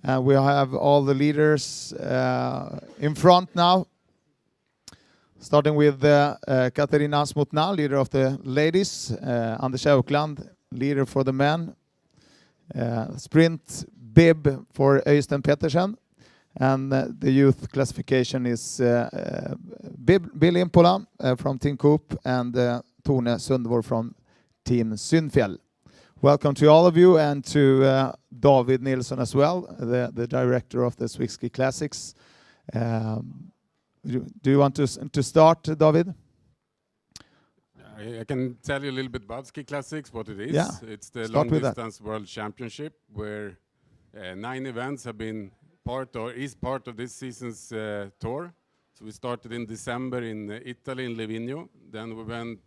We have all the leaders in front now, starting with Katarina Smutna, leader of the ladies, Anders Aukland, leader for the men, sprint bib for Øystein Pettersen, and the youth classification is Bill Impola from Team Coop and Tone Sundvor from Team Synfjell. Welcome to all of you, and to David Nilsson as well, the director of the Swix Classics. Do you want to start, David? I can tell you a little bit about Ski Classics, what it is. Yeah. It's the long distance world championship where 9 events have been part of this season's tour. So we started in December in Italy, in Livigno. Then we went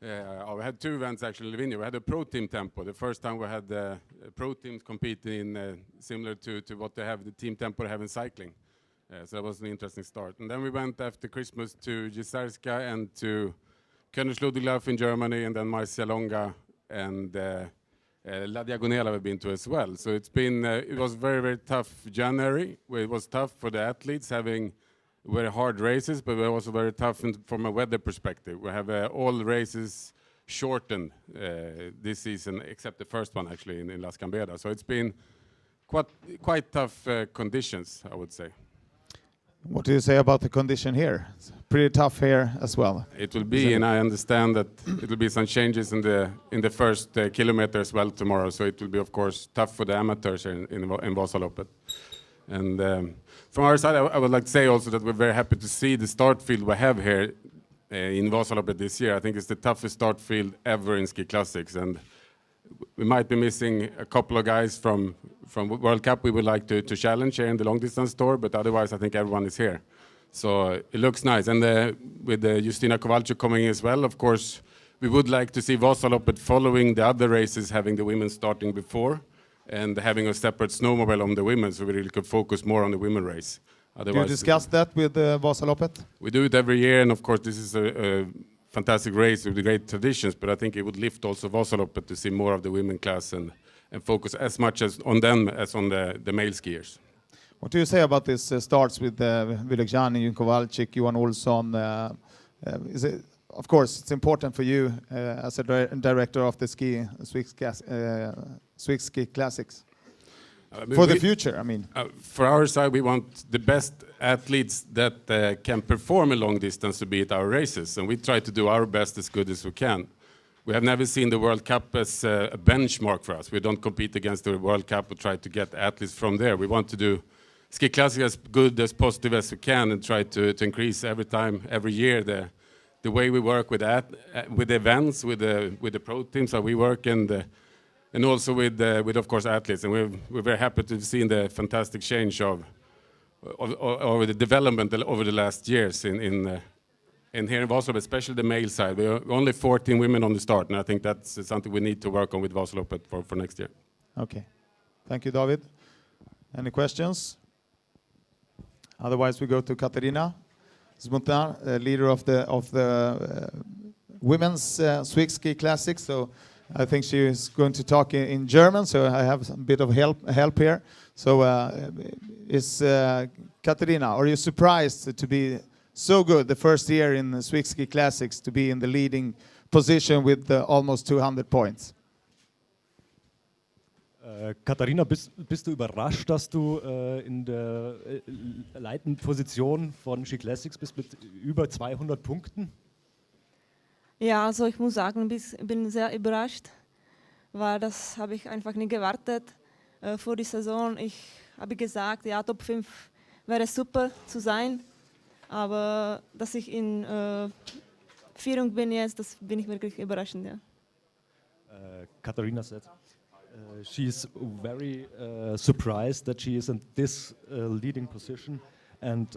we had 2 events actually in Livigno. We had a pro team tempo. The first time we had pro teams competing similar to what they have, the team tempo they have in cycling. So that was an interesting start. And then we went after Christmas to Gisarska and to Königsludeklauf in Germany, and then Marcialonga and La Diagonela we've been to as well. So it's been, it was very, very tough January. It was tough for the athletes having very hard races, but we're also very tough from a weather perspective. We have all races shortened this season, except the first one actually in Las Camberas. So it's been quite tough conditions, I would say. What do you say about the condition here? It's pretty tough here as well. It will be, and I understand that it will be some changes in the first kilometer as well tomorrow. So it will be, of course, tough for the amateurs in Vasaloppet. And from our side, I would like to say also that we're very happy to see the start field we have here in Vasaloppet this year. I think it's the toughest start field ever in Ski Classics, and we might be missing a couple of guys from World Cup we would like to challenge here in the long distance tour, but otherwise I think everyone is here. So it looks nice, and with Justina Kowalczyk coming in as well, of course, we would like to see Vasaloppet following the other races, having the women starting before, and having a separate snowmobile on the women, so we really could focus more on the women race. Otherwise, do you discuss that with Vasaloppet? We do it every year, and of course this is a fantastic race with great traditions, but I think it would lift also Vasaloppet to see more of the women class and focus as much as on them as on the male skiers. What do you say about this starts with Vylekjan, Jon Kowalczyk, Johan Olsson? Of course, it's important for you as a director of the Swix Ski Classics. For the future, I mean. For our side, we want the best athletes that can perform a long distance to be at our races, and we try to do our best as good as we can. We have never seen the World Cup as a benchmark for us. We don't compete against the World Cup or try to get athletes from there. We want to do Ski Classic as good, as positive as we can, and try to increase every year the way we work with events, with the pro teams, how we work, and also with of course athletes. And we're very happy to see the fantastic change of the development over the last years in here in Vasaloppet, especially the male side. We are only 14 women on the start, and I think that's something we need to work on with Vasaloppet for next year. Okay, thank you, David. Any questions? Otherwise, we go to Katarina Smutna, leader of the women's Swix Ski Classics. So I think she is going to talk in German, so I have a bit of help here. So, Katarina, are you surprised to be so good the first year in the Swix Ski Classics, to be in the leading position with almost 200 points? Katharina, bist du überrascht, dass du in der leitenden Position von Ski Classics bist mit über 200 Punkten? Ja, also ich muss sagen, ich bin sehr überrascht, weil das habe ich einfach nicht gewartet vor der Saison. Ich habe gesagt, ja, Top 5 wäre super zu sein, aber dass ich in Führung bin jetzt, das bin ich wirklich überraschend. Ja. Katharina said she is very surprised that she is in this leading position, and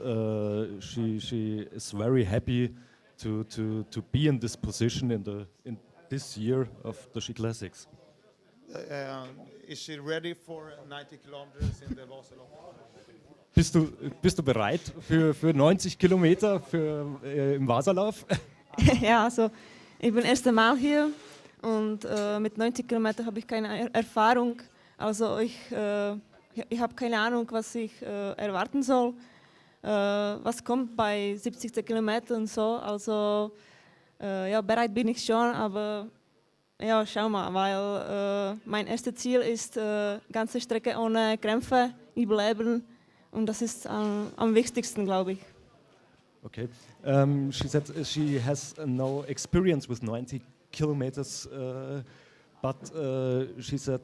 she is very happy to be in this position in this year of the Ski Classics. Is she ready for 90 kilometers in the Vasaloppet? Bist du bereit für 90 Kilometer im Vasalauf? Ja, also ich bin das erste Mal hier und mit 90 Kilometern habe ich keine Erfahrung, Also ich habe keine Ahnung, was ich erwarten soll. Was kommt bei 70 Kilometern und so. Also ja, bereit bin ich schon, aber ja, schau mal, weil mein erstes Ziel ist, ganze Strecke ohne Krämpfe überleben. Und das ist am wichtigsten, glaube ich. Okay. She said she has no experience with 90 kilometers, but she said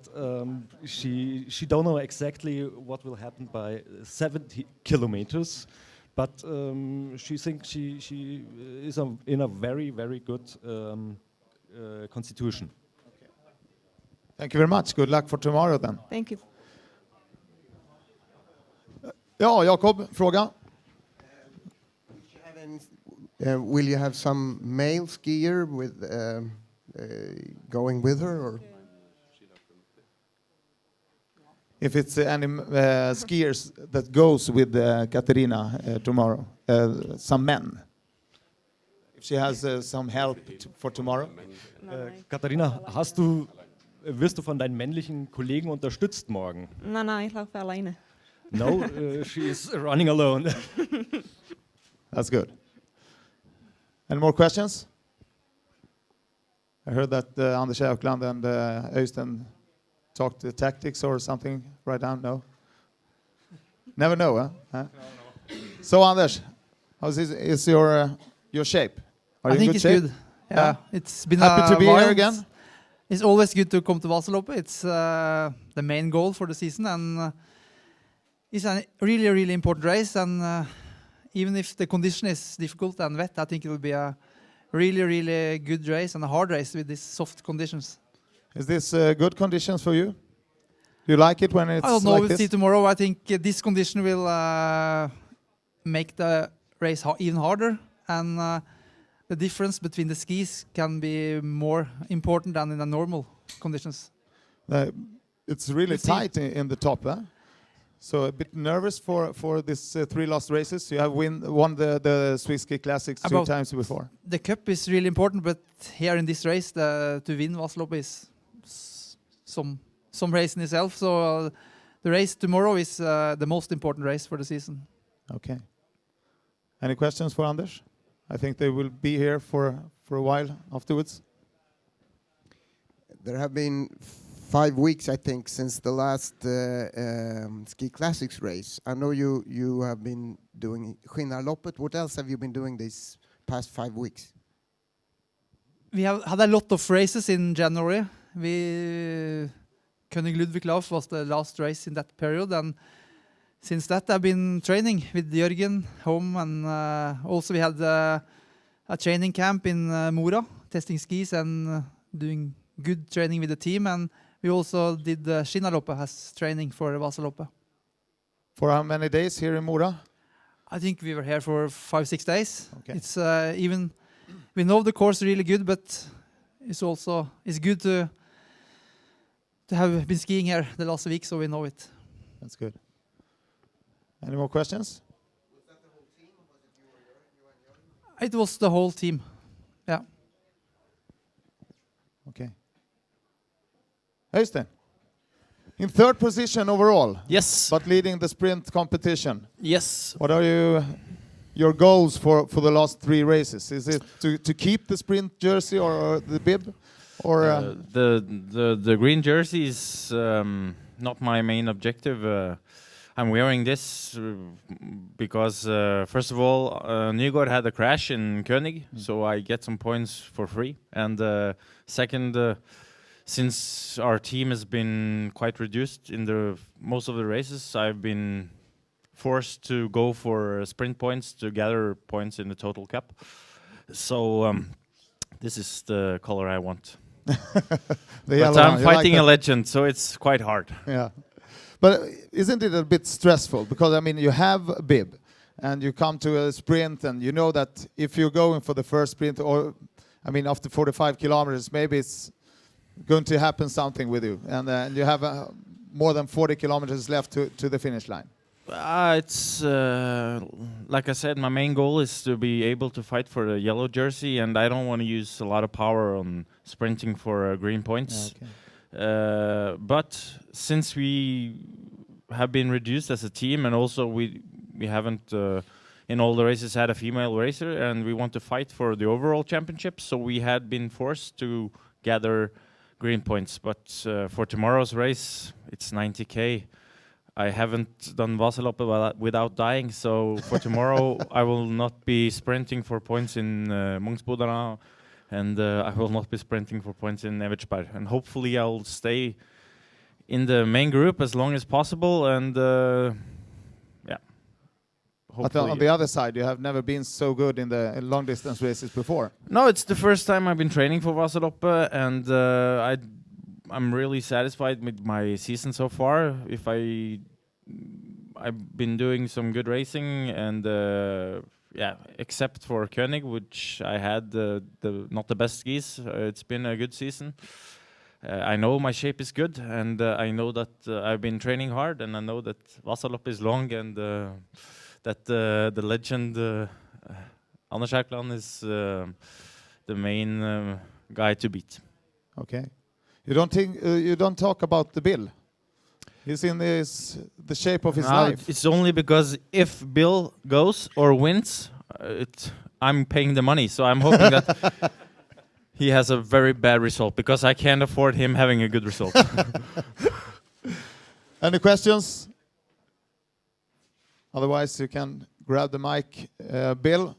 she don't know exactly what will happen by 70 kilometers. But she thinks she is in a very, very good constitution. Okay. Thank you very much. Good luck for tomorrow then. Thank you. Ja, Jakob, fråga? Will you have some male skier with going with her, or? If it's any skiers that goes with Katarina tomorrow, some men. If she has some help for tomorrow. Katharina, wirst du von deinen männlichen Kollegen unterstützt morgen? Nein, ich laufe alleine. No, she is running alone. That's good. Any more questions? I heard that Anders Ökland and Øystein talked the tactics or something right now. No? Never know, huh? No. So Anders, how is your shape? Are you in good shape? Good. Yeah, it's been Happy to be while. here again? It's always good to come to Vasaloppet. It's the main goal for the season, and it's a really, really important race. And even if the condition is difficult and wet, I think it will be a really, really good race and a hard race with these soft conditions. Is this good conditions for you? Do you like it when it's I don't know. like We'll this? see tomorrow. I think this condition will make the race even harder, and the difference between the skis can be more important than in the normal conditions. It's really We'll see. tight in the top, huh? So a bit nervous for this 3 last races. You have won the Swix Classics 2 About- times before. The cup is really important, but here in this race, to win Vasaloppet is some race in itself. So the race tomorrow is the most important race for the season. Okay. Any questions for Anders? I think they will be here for a while afterwards. There have been 5 weeks, I think, since the last Ski Classics race. I know you have been doing Vasaloppet. What else have you been doing these past 5 weeks? We have had a lot of races in January. König Ludwig Lauf was the last race in that period, and since that I've been training with Jørgen home, and also we had a training camp in Mora, testing skis and doing good training with the team, and we also did the Skinnaloppet as training for Vasaloppet. For how many days here in Mora? I think we were here for 5-6 days. Okay. It's even we know the course really good, but it's good to have been skiing here the last week, so we know it. That's good. Any more questions? Was that the whole team, or was it you and It was the whole team. Yeah. Okay. Øystein, in 3rd position overall, Yes. but leading the sprint competition. Yes. What are your goals for the last 3 races? Is it to keep the sprint jersey or the bib? Or The green jersey is not my main objective. I'm wearing this because first of all, Nygård had a crash in König, so I get some points for free. And second, since our team has been quite reduced in most of the races, I've been forced to go for sprint points to gather points in the total cup. So this is the color I want. the But I'm fighting a legend, so it's quite hard. Yeah. But isn't it a bit stressful? Because, I mean, you have a bib, and you come to a sprint, and you know that if you're going for the first sprint, or, I mean, after 45 kilometers, maybe it's going to happen something with you, and you have more than 40 kilometers left to the finish line. It's like I said, my main goal is to be able to fight for the yellow jersey, and I don't want to use a lot of power on sprinting for green points. Okay. But since we have been reduced as a team, and also we haven't in all the races had a female racer, and we want to fight for the overall championship, so we had been forced to gather green points. But for tomorrow's race, it's 90k. I haven't done Vasaloppet without dying, so for tomorrow I will not be sprinting for points in Munksbodarna, and I will not be sprinting for points in Evertsberg. And hopefully I'll stay in the main group as long as possible, and yeah. But on the other side, you have never been so good in the long distance races before. No, it's the first time I've been training for Vasaloppet, and I'm really satisfied with my season so far. I've been doing some good racing, and yeah, except for Koenig, which I had not the best skis. It's been a good season. I know my shape is good, and I know that I've been training hard, and I know that Vasaloppet is long, and that the legend Anders Erkland is the main guy to beat. Okay. You don't talk about the Bill. He's in the shape of his life. It's only because if Bill goes or wins, I'm paying the money. So I'm hoping that he has a very bad result, because I can't afford him having a good result. Any questions? Otherwise, you can grab the mic. Bill,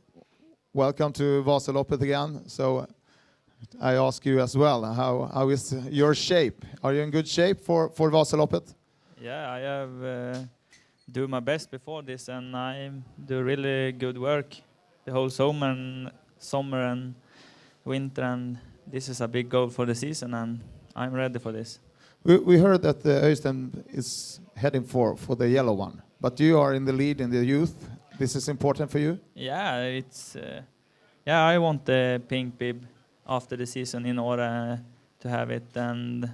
welcome to Vasaloppet again. So I ask you as well, how is your shape? Are you in good shape for Vasaloppet? Yeah, I have do my best before this, and I do really good work the whole summer and winter, and this is a big goal for the season, and I'm ready for this. We heard that Øystein is heading for the yellow one, but you are in the lead in the youth. This is important for you? Yeah, it's I want the pink bib after the season in order to have it, and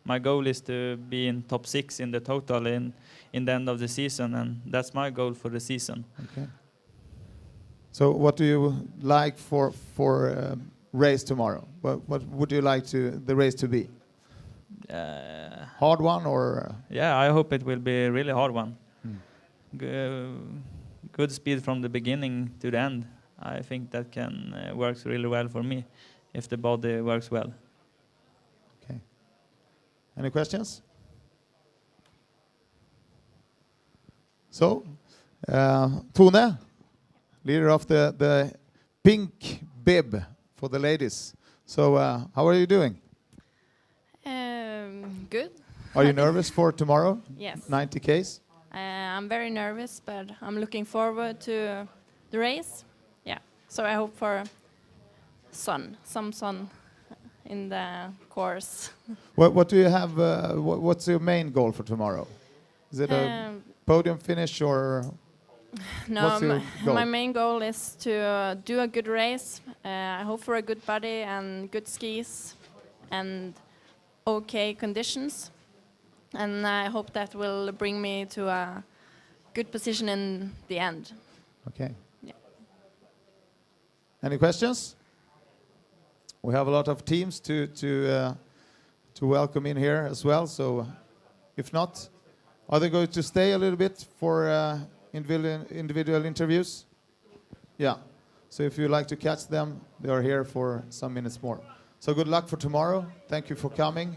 my goal is to be in top 6 in the total in the end of the season, and that's my goal for the season. Okay. So what do you like for race tomorrow? What would you like the race to be? Hard one or? Yeah, I hope it will be a really hard one. Good speed from the beginning to the end. I think that can work really well for me if the body works well. Okay. Any questions? So, Tone, leader of the pink bib for the ladies. So, how are you doing? Good. Are you nervous for tomorrow? Yes. 90 Ks? I'm very nervous, but I'm looking forward to the race. Yeah. So I hope for some sun in the course. What do you have? What's your main goal for tomorrow? Is it a podium finish or? No, what's your goal? my main goal is to do a good race. I hope for a good body and good skis and okay conditions. And I hope that will bring me to a good position in the end. Okay. Yeah. Any questions? We have a lot of teams to welcome in here as well. So, if not, are they going to stay a little bit for individual interviews? Yeah. So if you like to catch them, they are here for some minutes more. So good luck for tomorrow. Thank you for coming.